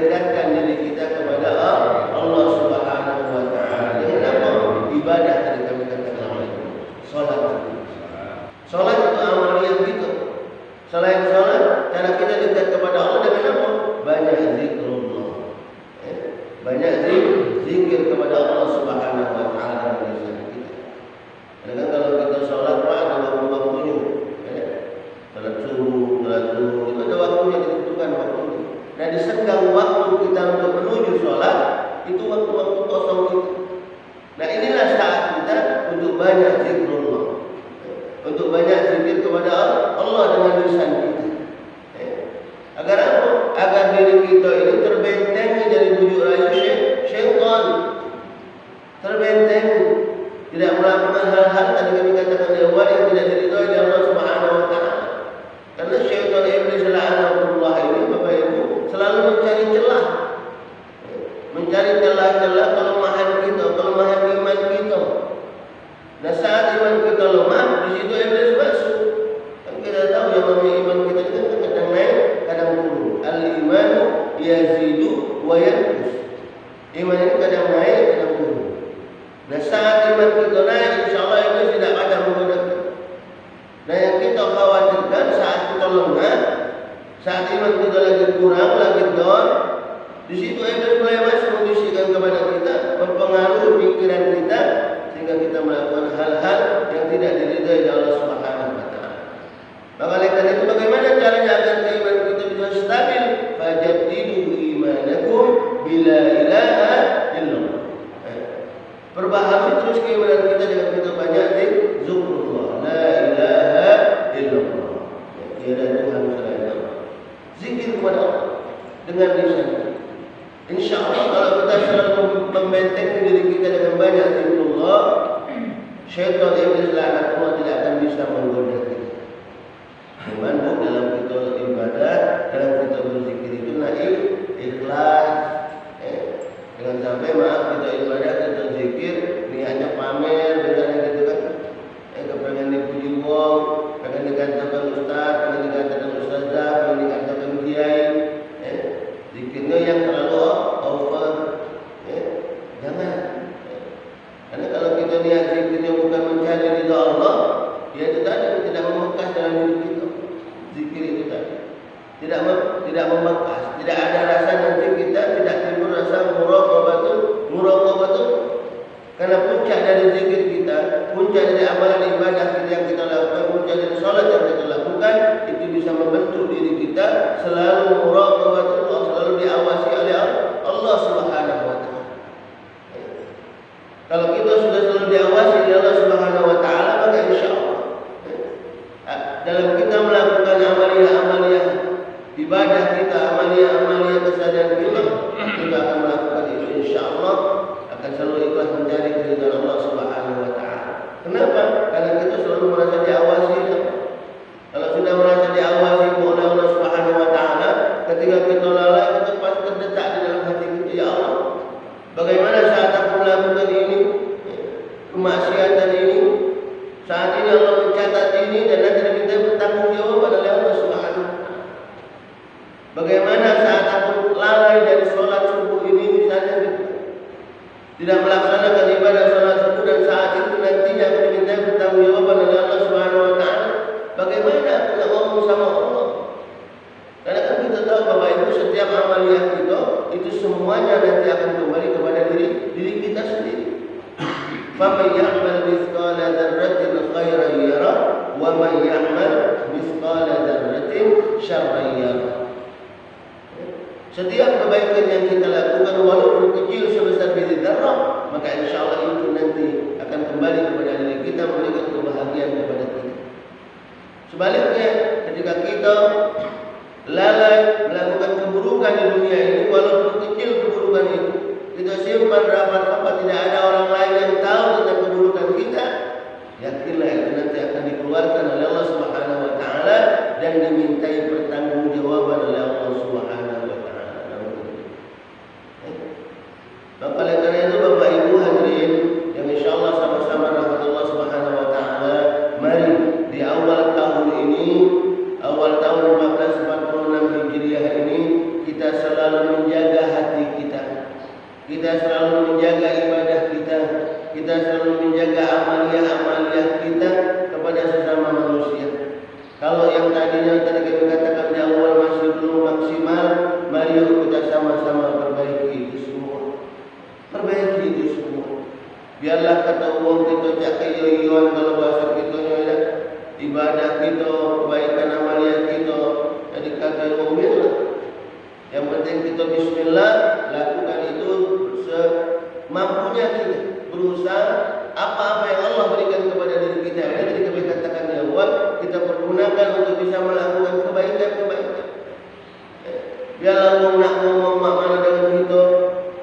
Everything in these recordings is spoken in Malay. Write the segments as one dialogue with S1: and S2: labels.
S1: mendekatkan diri kita kepada Allah Subhanahu wa taala. Dengan apa? Ibadah tadi kami katakan itu. Salat. Salat itu amaliyah kita. Selain salat, cara kita dekat kepada Allah dengan apa? Banyak zikrullah. Banyak zikir kepada Allah Subhanahu wa taala di lisan kita. Karena kalau kita salat ada waktu-waktunya. Salat subuh, salat zuhur, itu ada waktunya ditentukan waktunya. Nah, di senggang waktu kita untuk menuju salat itu waktu-waktu kosong kita. Nah, inilah saat kita untuk banyak zikrullah. Untuk banyak zikir kepada Allah dengan lisan kita. Agar apa? Agar diri kita ini terbentengi dari bujuk rayu syaitan. Terbentengi. Tidak melakukan hal-hal tadi kami katakan di awal yang tidak diridhoi oleh Allah Subhanahu wa taala. Karena syaitan iblis la'anahullah ini Bapak Ibu selalu mencari celah. Mencari celah-celah kelemahan kita, kelemahan iman kita. Nah, saat iman kita lemah, di situ iblis masuk. Kan kita tahu yang namanya iman kita itu kan kadang naik, kadang turun. Al-imanu yazidu wa yanqus. Iman ini kadang naik, kadang turun. Nah, saat iman kita naik, insyaallah iblis tidak ada menggoda kita. Nah, yang kita khawatirkan saat kita lemah, saat iman kita lagi kurang, lagi down, di situ iblis mulai masuk membisikkan kepada kita, mempengaruhi pikiran kita, sehingga kita melakukan hal-hal yang tidak diridhai oleh Allah Subhanahu wa taala. Maka oleh karena itu bagaimana caranya agar keimanan kita bisa stabil? Fajaddidu imanakum bila ilaha illallah. Perbaharui terus keimanan kita dengan kita banyak zikrullah. La ilaha illallah. Tiada Tuhan selain Allah. Zikir kepada Allah dengan lisan. InsyaAllah kalau kita selalu membentengi diri kita dengan banyak zikrullah, syaitan iblis la'natullah tidak akan bisa menggoda kita. Dimana dalam kita ibadah, dalam kita berzikir itu naik, ikhlas. Jangan sampai maaf kita ibadah, kita zikir, niatnya pamer, misalnya gitu kan. Kepengen dipuji wong, pengen dikatakan ustaz, pengen dikatakan ustazah, pengen dikatakan kiai. Zikirnya yang terlalu over. Jangan. Karena kalau kita niat zikirnya bukan mencari ridha Allah, ya itu tadi tidak membekas dalam diri kita. Zikir itu tadi tidak membekas, tidak ada rasa nanti kita tidak timbul rasa muraqabah. Karena puncak dari zikir kita, puncak dari amalan ibadah kita yang kita lakukan, puncak dari salat yang kita lakukan, itu bisa membentuk diri kita selalu muraqabah, selalu diawasi oleh Allah Subhanahu wa taala. Kalau kita sudah selalu diawasi oleh Allah Subhanahu wa taala, maka insyaallah dalam kita melakukan amaliyah ibadah kita, amaliyah kesadaran kita akan melakukan itu insyaallah akan selalu ikhlas mencari keridhaan Allah Subhanahu wa taala. Kenapa? Karena kita selalu merasa diawasi. Kalau sudah merasa diawasi oleh Allah Subhanahu wa taala, ketika kita lalai, kita pasti terdetak di dalam hati kita, ya Allah, bagaimana saat aku melakukan ini, kemaksiatan ini, saat ini Allah mencatat ini dan nanti diminta bertanggungjawab oleh Allah Subhanahu wa taala. Bagaimana saat aku lalai dari sholat subuh ini misalnya tidak melaksanakan ibadah sholat subuh dan saat itu nantinya aku diminta bertanggungjawab oleh Allah Subhanahu wa taala. Bagaimana aku nak ngomong sama Allah? Karena kan kita tahu Bapak Ibu setiap amaliyah kita itu semuanya nanti akan kembali kepada diri kita sendiri. Faman ya'mal mithqala dzarratin khairan yarah wa man ya'mal mithqala dzarratin syarran yarah. Setiap kebaikan yang kita lakukan walaupun kecil sebesar biji zarrah, maka insyaallah itu nanti akan kembali kepada diri kita, memberikan kebahagiaan kepada kita. Sebaliknya, ketika kita lalai melakukan keburukan di dunia ini, walaupun kecil keburukan itu, kita simpan rapat-rapat, tidak ada orang lain yang tahu tentang keburukan kita, yakinlah itu nanti akan dikeluarkan oleh Allah Subhanahu wa taala dan dimintai pertanggungjawaban oleh Allah Subhanahu wa taala. Maka oleh karena itu Bapak Ibu hadirin yang insyaallah sama-sama rahmat Allah Subhanahu wa taala, mari di awal tahun ini, awal tahun 1446 Hijriah ini, kita selalu menjaga kita selalu menjaga ibadah kita, kita selalu menjaga amalia-amalia kita kepada sesama manusia. Kalau yang tadinya tadi kami katakan di awal masih belum maksimal, mari kita sama-sama perbaiki itu semua. Perbaiki itu semua. Biarlah kata uang kita cak keyoyoan kalau bahasa kita ada ibadah kita, kebaikan amalia kita. Jadi kata uang biarlah. Yang penting kita bismillah, lakukan itu semampunya kita. Berusaha apa-apa yang Allah berikan kepada diri kita. Jadi kami katakan di awal, kita pergunakan untuk bisa melakukan kebaikan-kebaikan. Biarlah uang nak ngomong mana dengan kita,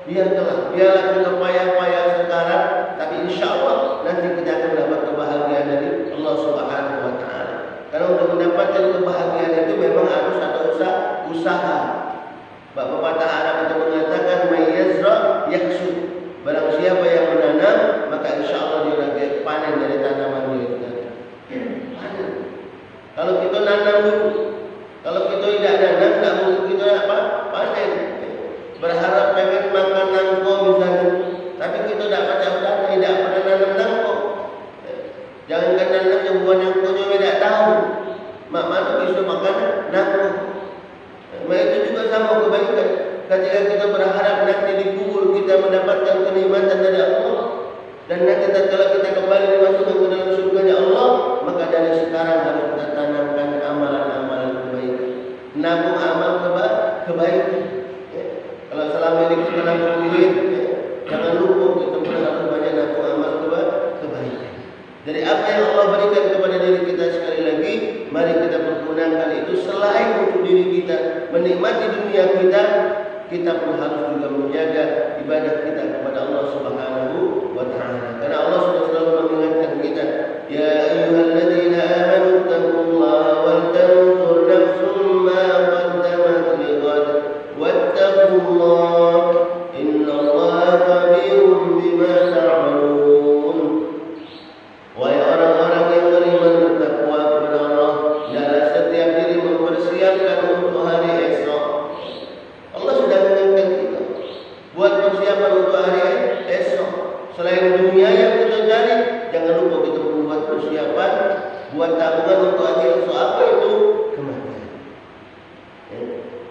S1: biarlah kita payah-payah sekarang, tapi insya Allah nanti kita akan mendapat kebahagiaan dari Allah Subhanahu Wa Taala. Karena untuk mendapatkan kebahagiaan itu memang harus ada usaha. Bapak pepatah Arab itu mengatakan mayyazra yaksud. Barang siapa yang menanam, maka insya Allah dia akan panen dari tanaman dia itu. Panen. Kalau kita nanam dulu, kalau kita tidak nanam, tak mungkin kita apa? Panen. Berharap pengen makan nangko misalnya, tapi kita dapat jabatan tidak pernah nanam nangko. Jangankan nanam yang buah nangkonya tidak tahu. Mak mana bisa makan nangko. Itu juga sama kebaikan. Ketika kita berharap nanti dikubur kita mendapatkan kenikmatan dari Allah, dan nanti tatkala kita kembali dimasukkan ke dalam surga Allah, maka dari sekarang harus kita tanamkan amalan-amalan kebaikan. Nabung amal kebaikan. Kalau selama ini kita nabung duit, jangan lupa kita harus banyak nabung amal kebaikan. Dari apa yang Allah berikan kepada diri kita, sekali lagi, mari kita pergunakan itu selain untuk diri kita menikmati dunia kita pun harus juga menjaga ibadah kita kepada Allah Subhanahu Wa Taala. Karena Allah sudah selalu mengingatkan kita, ya ayyuhalladzina amanu taqullaha wal tanzur nafsum ma qaddamat lighad wattaqullaha innallaha khabirum bima ta'malun. Wahai orang-orang yang beriman bertakwa kepada Allah, hendaklah setiap diri mempersiapkan untuk hari esok. Allah sudah mengingatkan kita buat persiapan untuk hari esok. Selain dunia yang kita cari, jangan lupa kita membuat persiapan buat tabungan untuk hari esok. Apa itu? Kematian.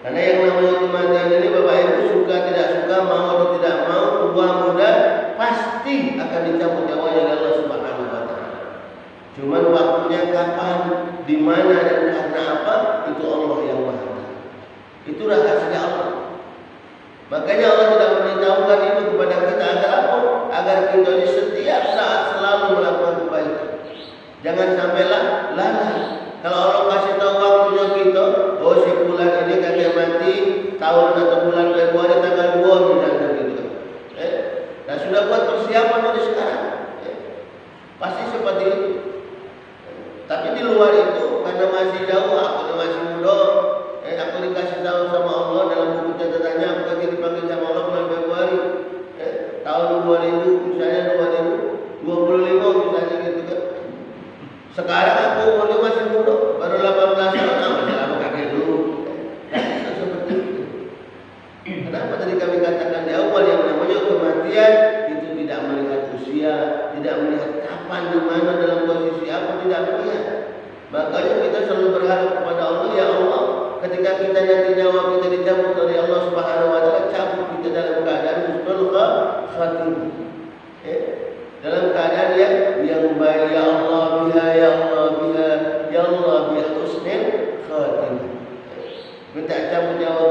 S1: Karena yang namanya kematian ini, Bapak Ibu, suka tidak suka, mau atau tidak mau, tua muda, pasti akan dicabut nyawanya oleh Allah Subhanahu Wa Taala. Cuman waktunya kapan, di mana dan karena apa, itu Allah yang Maha Tahu. Itu rahasia Allah. Makanya Allah tidak memberitahukan itu kepada kita agar apa? Agar kita di setiap saat selalu melakukan kebaikan. Jangan sampailah lalai. Kalau Allah kasih tahu waktunya kita, oh si bulan ini kakek mati tahun atau bulan Februari tanggal 2 misalnya gitu. Nah sudah buat persiapan dari sekarang. Pasti seperti itu. Tapi di luar itu, karena masih jauh, aku masih muda, aku dikasih tahu sama Allah dalam buku catatannya, aku lagi dipanggil sama Allah bulan Februari tahun 2000, misalnya 2025 misalnya gitu kan. Sekarang aku umurnya masih muda, baru 18 tahun, masih lama kakek dulu. Seperti itu. Kenapa tadi kami katakan di awal yang namanya kematian itu tidak melihat usia, tidak melihat kapan, di mana, dalam posisi apa, tidak melihat. Makanya kita selalu berharap kepada Allah, ya Allah, ketika kita nanti nyawa kita dicabut oleh Allah Subhanahu Wa Taala, cabut kita dalam keadaan husnul khatimah. Dalam keadaan yang baik, ya Allah biha, ya Allah biha, ya Allah biha husnul khatimah. Minta cabut nyawa